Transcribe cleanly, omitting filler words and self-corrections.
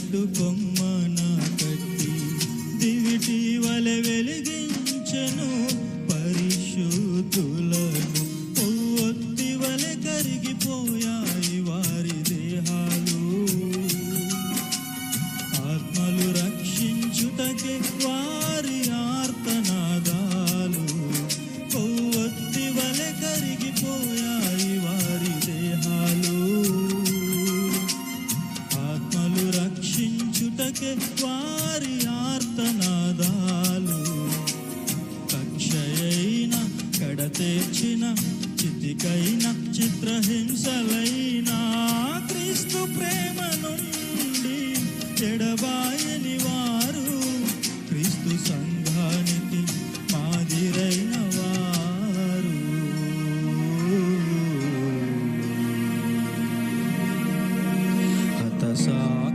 చెట్టు కొమ్మన కట్టి దివిటి వలె వెలిగించెను పరిశుద్ధులను. కొవ్వొత్తి వలె కరిగిపోయాయి వారి దేహాలు. ఆత్మలు రక్షించుటకే వారి ఆర్తనాదాలు. కొవ్వొత్తి వలె కరిగిపోయాయి వారి దేహాలు. ఆత్మలు రక్షించుటకే వారి ఆర్తనాదాలు. కక్షయైన కడతేర్చిన చితికైన చిత్రహింసలైన క్రీస్తు ప్రేమ నుండి ఎడబాయని వారు క్రీస్తు సంఘానికి మాదిరైన వారు. హతసా